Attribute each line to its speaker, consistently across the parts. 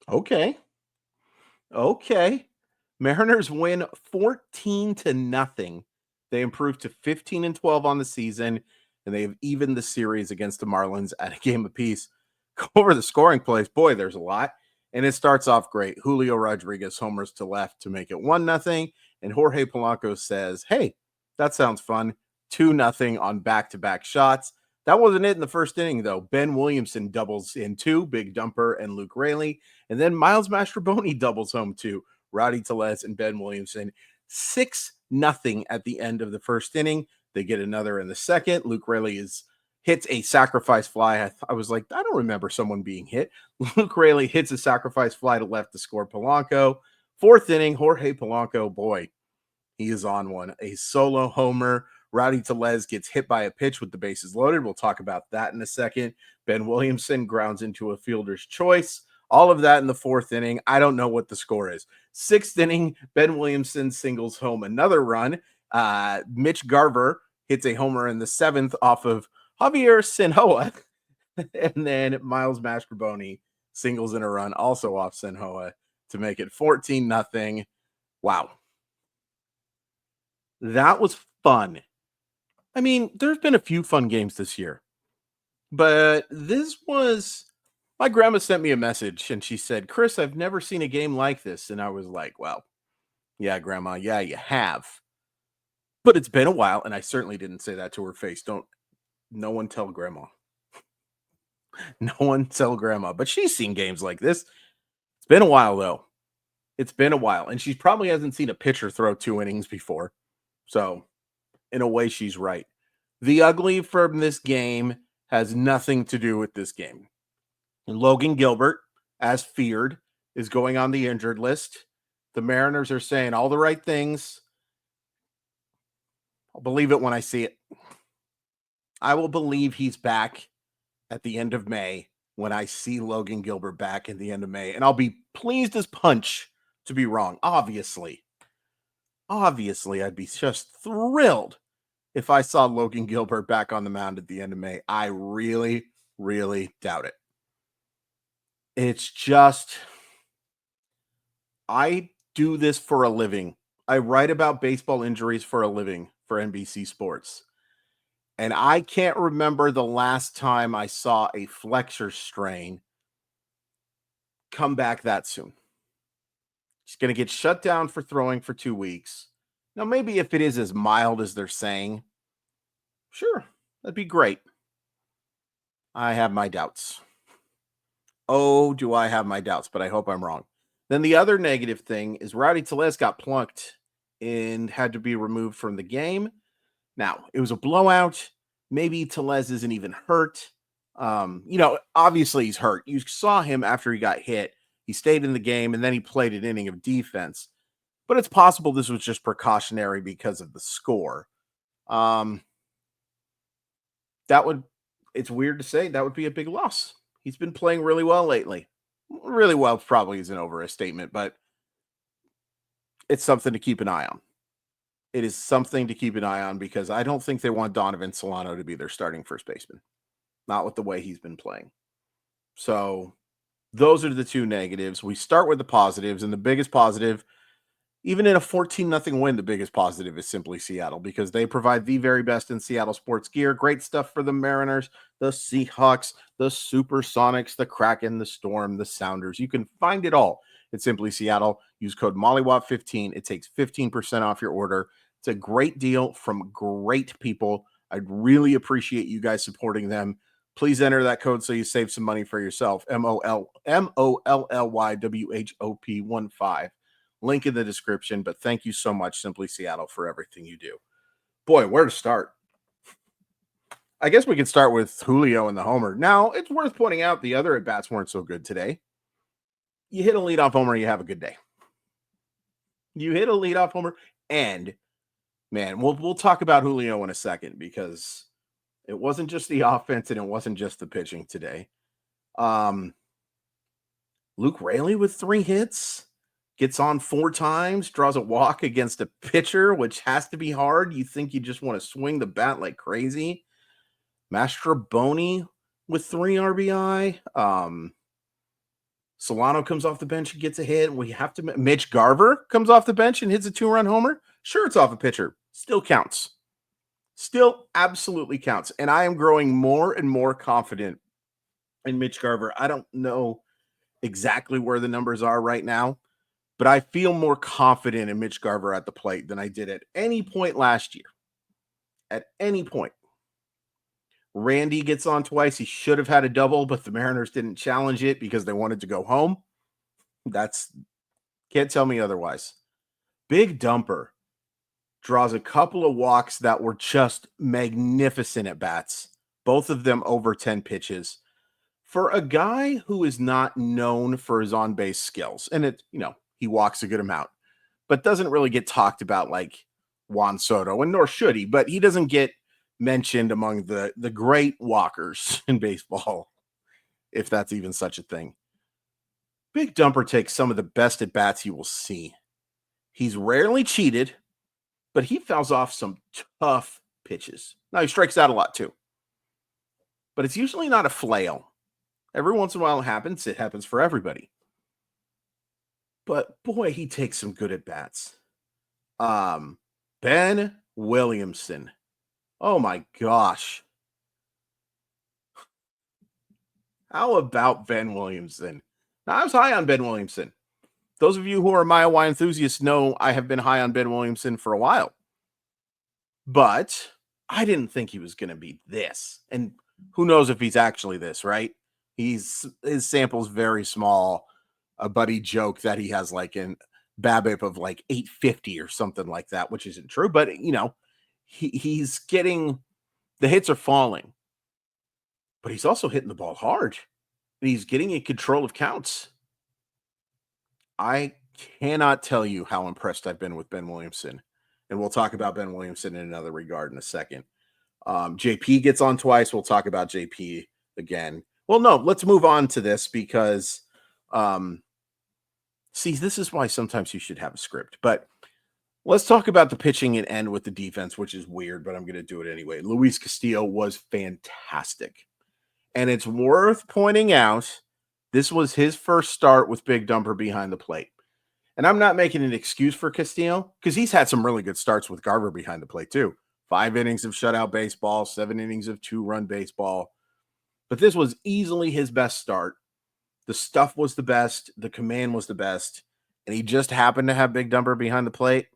Speaker 1: Okay. Okay. Mariners win 14 to nothing. They improved to 15 and 12 on the season, and they have evened the series against the Marlins at a game apiece. Go over the scoring plays. Boy, there's a lot. And it starts off great. Julio Rodriguez homers to left to make it 1-0. And Jorge Polanco says, "Hey, that sounds fun." 2-0 on back-to-back shots. That wasn't it in the first inning, though. Ben Williamson doubles in two, Big Dumper and Luke Raley. And then Miles Mastroboni doubles home too. Rowdy Tellez and Ben Williamson. 6-0 at the end of the first inning. They get another in the second. Luke Raley hits a sacrifice fly. I was like, I don't remember someone being hit. Luke Raley hits a sacrifice fly to left to score Polanco. Fourth inning, Jorge Polanco, boy, he is on one. A solo homer. Rowdy Tellez gets hit by a pitch with the bases loaded. We'll talk about that in a second. Ben Williamson grounds into a fielder's choice. All of that in the fourth inning. I don't know what the score is. Sixth inning, Ben Williamson singles home another run. Mitch Garver hits a homer in the seventh off of Javier Sinhoa. And then Miles Mastrobuoni singles in a run also off Sinhoa to make it 14-0. Wow. That was fun. I mean, there's been a few fun games this year, but this was my grandma sent me a message and she said, "Chris, I've never seen a game like this." And I was like, "Well, yeah, grandma, yeah, you have. But it's been a while." And I certainly didn't say that to her face. No one tell grandma. No one tell grandma. But she's seen games like this. It's been a while, though. It's been a while. And she probably hasn't seen a pitcher throw 2 innings before. So, in a way, she's right. The ugly from this game has nothing to do with this game. Logan Gilbert, as feared, is going on the injured list. The Mariners are saying all the right things. I'll believe it when I see it. I will believe he's back at the end of May when I see Logan Gilbert back at the end of May. And I'll be pleased as punch to be wrong. Obviously, I'd be just thrilled if I saw Logan Gilbert back on the mound at the end of May. I really, really doubt it. It's just, I do this for a living. I write about baseball injuries for a living for NBC Sports. And I can't remember the last time I saw a flexor strain come back that soon. He's going to get shut down for throwing for 2 weeks. Now, maybe if it is as mild as they're saying, sure, that'd be great. I have my doubts. Oh, do I have my doubts, but I hope I'm wrong. Then the other negative thing is Rowdy Tellez got plunked and had to be removed from the game. Now, it was a blowout. Maybe Tellez isn't even hurt. Obviously he's hurt. You saw him after he got hit. He stayed in the game and then he played an inning of defense. But it's possible this was just precautionary because of the score. It's weird to say, that would be a big loss. He's been playing really well lately. Really well probably isn't over a statement, but it's something to keep an eye on. It is something to keep an eye on because I don't think they want Donovan Solano to be their starting first baseman. Not with the way he's been playing. So those are the two negatives. We start with the positives, and the biggest positive, even in a 14-0 win, the biggest positive is simply Seattle because they provide the very best in Seattle sports gear. Great stuff for the Mariners, the Seahawks, the Supersonics, the Kraken, the Storm, the Sounders. You can find it all at Simply Seattle. Use code MOLLYWOP15. It takes 15% off your order. It's a great deal from great people. I'd really appreciate you guys supporting them. Please enter that code so you save some money for yourself. MOLLYWHOP15. Link in the description. But thank you so much, Simply Seattle, for everything you do. Boy, where to start? I guess we could start with Julio and the homer. Now, it's worth pointing out the other at-bats weren't so good today. You hit a leadoff homer, you have a good day. You hit a leadoff homer, and man, we'll talk about Julio in a second because it wasn't just the offense and it wasn't just the pitching today. Luke Raley with 3 hits, gets on 4 times, draws a walk against a pitcher, which has to be hard. You think you just want to swing the bat like crazy. Mastroboni with 3 RBI. Solano comes off the bench and gets a hit. We have to. Mitch Garver comes off the bench and hits a 2-run homer. Sure, it's off a pitcher. Still counts. Still absolutely counts. And I am growing more and more confident in Mitch Garver. I don't know exactly where the numbers are right now, but I feel more confident in Mitch Garver at the plate than I did at any point last year. At any point. Randy gets on twice. He should have had a double, but the Mariners didn't challenge it because they wanted to go home. That's can't tell me otherwise. Big Dumper draws a couple of walks that were just magnificent at bats, both of them over 10 pitches. For a guy who is not known for his on-base skills, and he walks a good amount, but doesn't really get talked about like Juan Soto, and nor should he, but he doesn't get mentioned among the great walkers in baseball, if that's even such a thing. Big Dumper takes some of the best at bats you will see. He's rarely cheated, but he fouls off some tough pitches. Now, he strikes out a lot too, but it's usually not a flail. Every once in a while it happens. It happens for everybody. But boy, he takes some good at bats. Ben Williamson. Oh my gosh. How about Ben Williamson? Now, I was high on Ben Williamson. Those of you who are Mile Y enthusiasts know I have been high on Ben Williamson for a while. But I didn't think he was going to be this. And who knows if he's actually this, right? His sample's very small. A buddy joke that he has like an BABIP of like 850 or something like that, which isn't true. But, he's getting the hits are falling. But he's also hitting the ball hard. And he's getting in control of counts. I cannot tell you how impressed I've been with Ben Williamson. And we'll talk about Ben Williamson in another regard in a second. JP gets on twice. We'll talk about JP again. Well, no, let's move on to this because, this is why sometimes you should have a script. But let's talk about the pitching and end with the defense, which is weird, but I'm going to do it anyway. Luis Castillo was fantastic. And it's worth pointing out, this was his first start with Big Dumper behind the plate. And I'm not making an excuse for Castillo because he's had some really good starts with Garver behind the plate too. 5 innings of shutout baseball, 7 innings of 2-run baseball. But this was easily his best start. The stuff was the best. The command was the best. And he just happened to have Big Dumper behind the plate,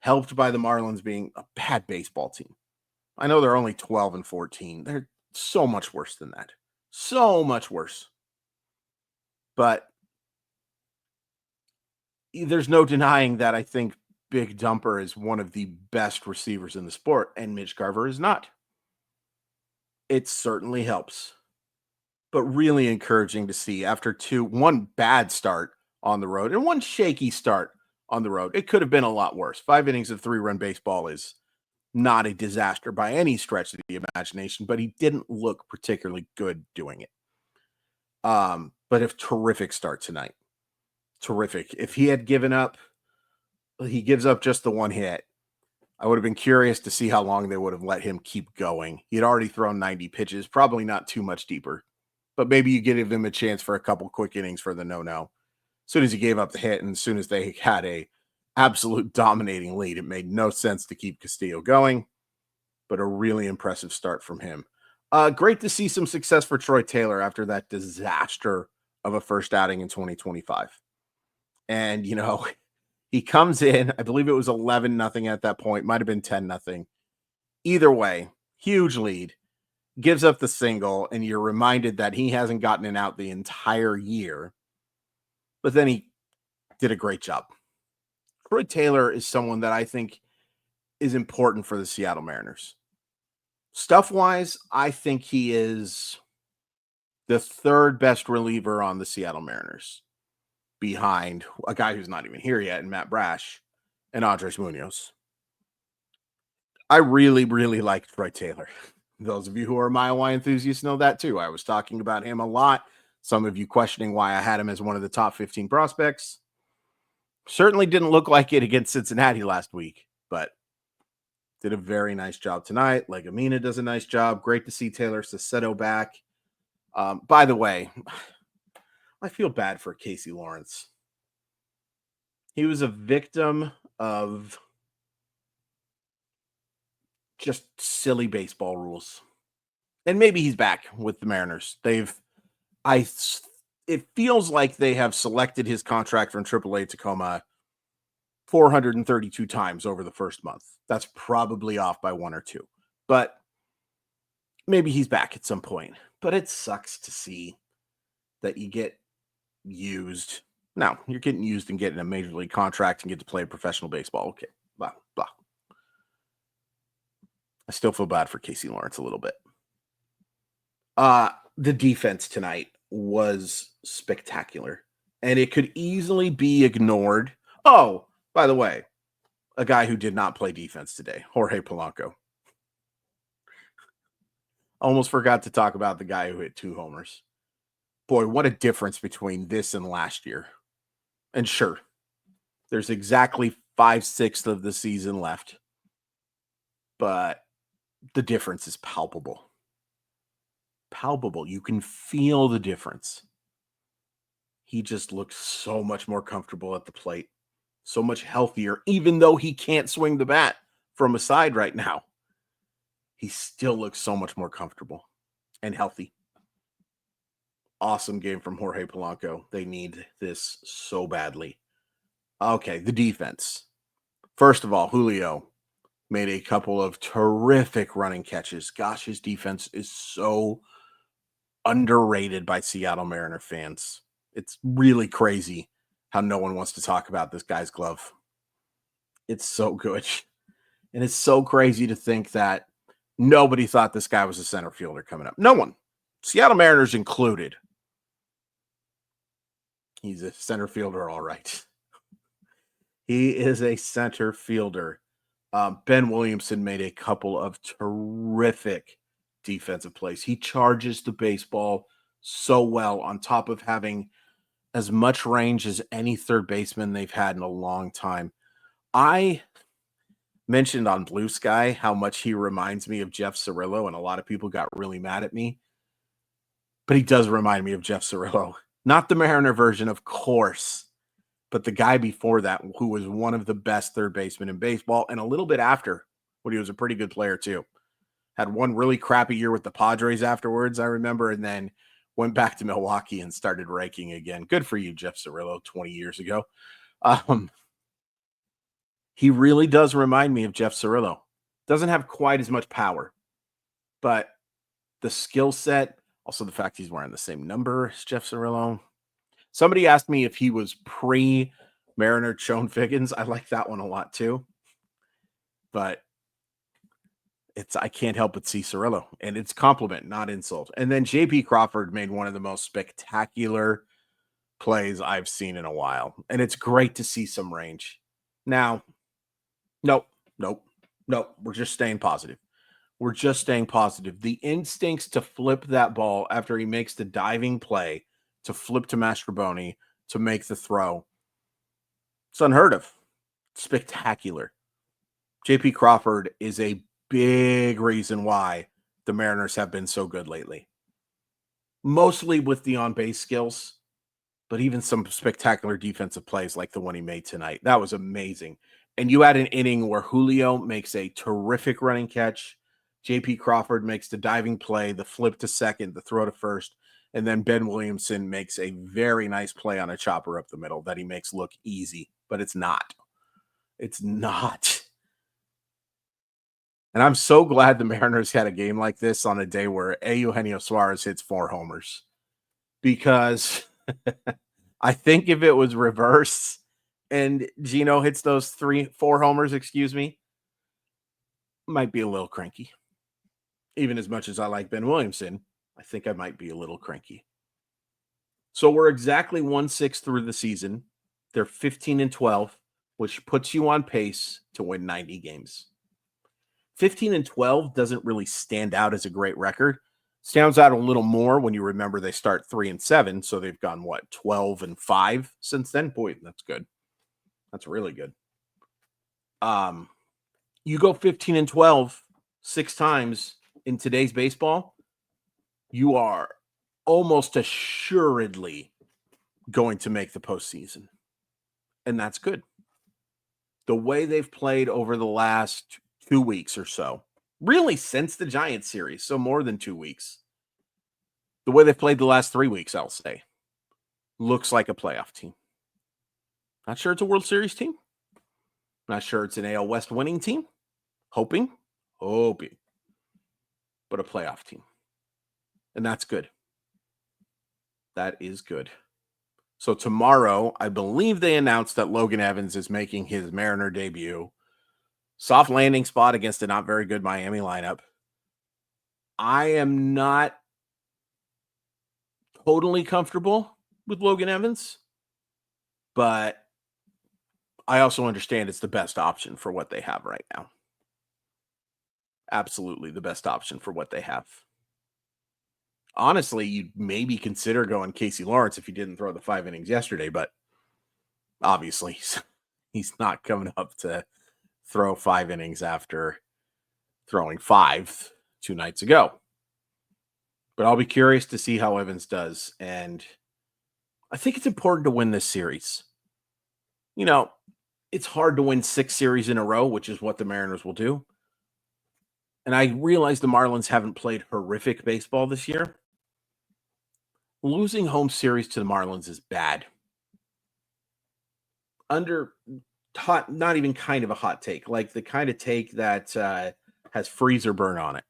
Speaker 1: helped by the Marlins being a bad baseball team. I know they're only 12-14. They're so much worse than that. So much worse. But there's no denying that I think Big Dumper is one of the best receivers in the sport, and Mitch Garver is not. It certainly helps. But really encouraging to see after one bad start on the road and one shaky start on the road. It could have been a lot worse. 5 innings of 3-run baseball is not a disaster by any stretch of the imagination, but he didn't look particularly good doing it. But a terrific start tonight. Terrific. If he had given up, he gives up just the one hit. I would have been curious to see how long they would have let him keep going. He had already thrown 90 pitches, probably not too much deeper, but maybe you give him a chance for a couple quick innings for the no-no. As soon as he gave up the hit and as soon as they had a absolute dominating lead, it made no sense to keep Castillo going, but a really impressive start from him. Great to see some success for Troy Taylor after that disaster of a first outing in 2025. And, he comes in, I believe it was 11-0 at that point, might have been 10-0. Either way, huge lead, gives up the single, and you're reminded that he hasn't gotten an out the entire year. But then he did a great job. Troy Taylor is someone that I think is important for the Seattle Mariners. Stuff-wise, I think he is the 3rd best reliever on the Seattle Mariners, behind a guy who's not even here yet, and Matt Brash and Andres Munoz. I really, really like Troy Taylor. Those of you who are Mile Y enthusiasts know that too. I was talking about him a lot. Some of you questioning why I had him as one of the top 15 prospects. Certainly didn't look like it against Cincinnati last week, but did a very nice job tonight. Legumina does a nice job. Great to see Taylor Sassetto back. By the way, I feel bad for Casey Lawrence. He was a victim of just silly baseball rules. And maybe he's back with the Mariners. I, it feels like they have selected his contract from AAA Tacoma 432 times over the first month. That's probably off by one or two, but maybe he's back at some point. But it sucks to see that you get used. Now, you're getting used and getting a major league contract and get to play professional baseball. Okay, blah, blah. I still feel bad for Casey Lawrence a little bit. The defense tonight was spectacular, and it could easily be ignored. Oh, by the way, a guy who did not play defense today, Jorge Polanco. Almost forgot to talk about the guy who hit 2 homers. Boy, what a difference between this and last year. And sure, there's exactly 5/6 of the season left, but the difference is palpable. Palpable. You can feel the difference. He just looks so much more comfortable at the plate, so much healthier, even though he can't swing the bat from a side right now. He still looks so much more comfortable and healthy. Awesome game from Jorge Polanco. They need this so badly. Okay, the defense. First of all, Julio made a couple of terrific running catches. Gosh, his defense is so underrated by Seattle Mariner fans. It's really crazy how no one wants to talk about this guy's glove. It's so good. And it's so crazy to think that nobody thought this guy was a center fielder coming up. No one. Seattle Mariners included. He's a center fielder, all right. He is a center fielder. Ben Williamson made a couple of terrific defensive plays. He charges the baseball so well, on top of having as much range as any third baseman they've had in a long time. I mentioned on Blue Sky how much he reminds me of Jeff Cirillo, and a lot of people got really mad at me. But he does remind me of Jeff Cirillo. Not the Mariner version, of course, but the guy before that, who was one of the best third basemen in baseball, and a little bit after, when he was a pretty good player too. Had one really crappy year with the Padres afterwards, I remember, and then went back to Milwaukee and started raking again. Good for you, Jeff Cirillo, 20 years ago. He really does remind me of Jeff Cirillo. Doesn't have quite as much power, but the skill set, also the fact he's wearing the same number as Jeff Cirillo. Somebody asked me if he was pre-Mariner Chone Figgins. I like that one a lot too. But I can't help but see Cirillo, and it's compliment, not insult. And then JP Crawford made one of the most spectacular plays I've seen in a while. And it's great to see some range. Now, nope. We're just staying positive. The instincts to flip that ball after he makes the diving play, to flip to Mastrobuoni, to make the throw, it's unheard of. Spectacular. JP Crawford is a big reason why the Mariners have been so good lately. Mostly with the on-base skills, but even some spectacular defensive plays like the one he made tonight. That was amazing. And you had an inning where Julio makes a terrific running catch. JP Crawford makes the diving play, the flip to second, the throw to first, and then Ben Williamson makes a very nice play on a chopper up the middle that he makes look easy, but it's not. It's not. And I'm so glad the Mariners had a game like this on a day where Eugenio Suarez hits 4 homers, because I think if it was reverse and Gino hits those 4 homers, might be a little cranky. Even as much as I like Ben Williamson, I think I might be a little cranky. So we're exactly 1-6 through the season. They're 15-12, which puts you on pace to win 90 games. 15-12 doesn't really stand out as a great record. Stands out a little more when you remember they start 3-7, so they've gone 12-5 since then. Boy, that's good. That's really good. You go 15-12 6 times in today's baseball, you are almost assuredly going to make the postseason. And that's good. The way they've played over the last 2 weeks or so, really since the Giants series, so more than 2 weeks. The way they've played the last 3 weeks, I'll say, looks like a playoff team. Not sure it's a World Series team. Not sure it's an AL West winning team. Hoping, but a playoff team. And that's good. That is good. So tomorrow, I believe they announced that Logan Evans is making his Mariner debut. Soft landing spot against a not very good Miami lineup. I am not totally comfortable with Logan Evans, but I also understand it's the best option for what they have right now. Absolutely the best option for what they have. Honestly, you'd maybe consider going Casey Lawrence if he didn't throw the 5 innings yesterday, but obviously he's not coming up to throw 5 innings after throwing 5 2 nights ago. But I'll be curious to see how Evans does. And I think it's important to win this series. You know, it's hard to win 6 series in a row, which is what the Mariners will do. And I realize the Marlins haven't played horrific baseball this year. Losing home series to the Marlins is bad. Not even kind of a hot take, like the kind of take that has freezer burn on it.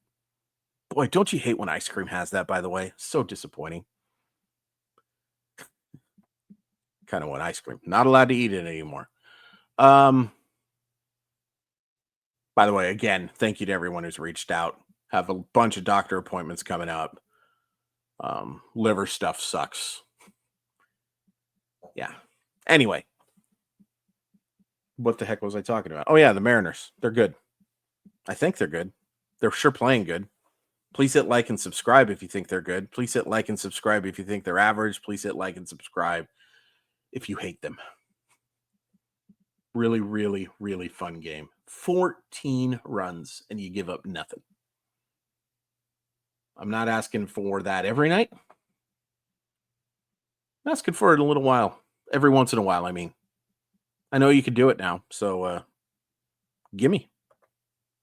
Speaker 1: Boy, don't you hate when ice cream has that, by the way? So disappointing. Kind of want ice cream. Not allowed to eat it anymore. By the way, again, thank you to everyone who's reached out. Have a bunch of doctor appointments coming up. Liver stuff sucks. Yeah. Anyway, what the heck was I talking about? Oh, yeah, the Mariners. They're good. I think they're good. They're sure playing good. Please hit like and subscribe if you think they're good. Please hit like and subscribe if you think they're average. Please hit like and subscribe if you hate them. Really, really, really fun game. 14 runs, and you give up nothing. I'm not asking for that every night. I'm asking for it a little while. Every once in a while, I mean. I know you can do it now, so gimme.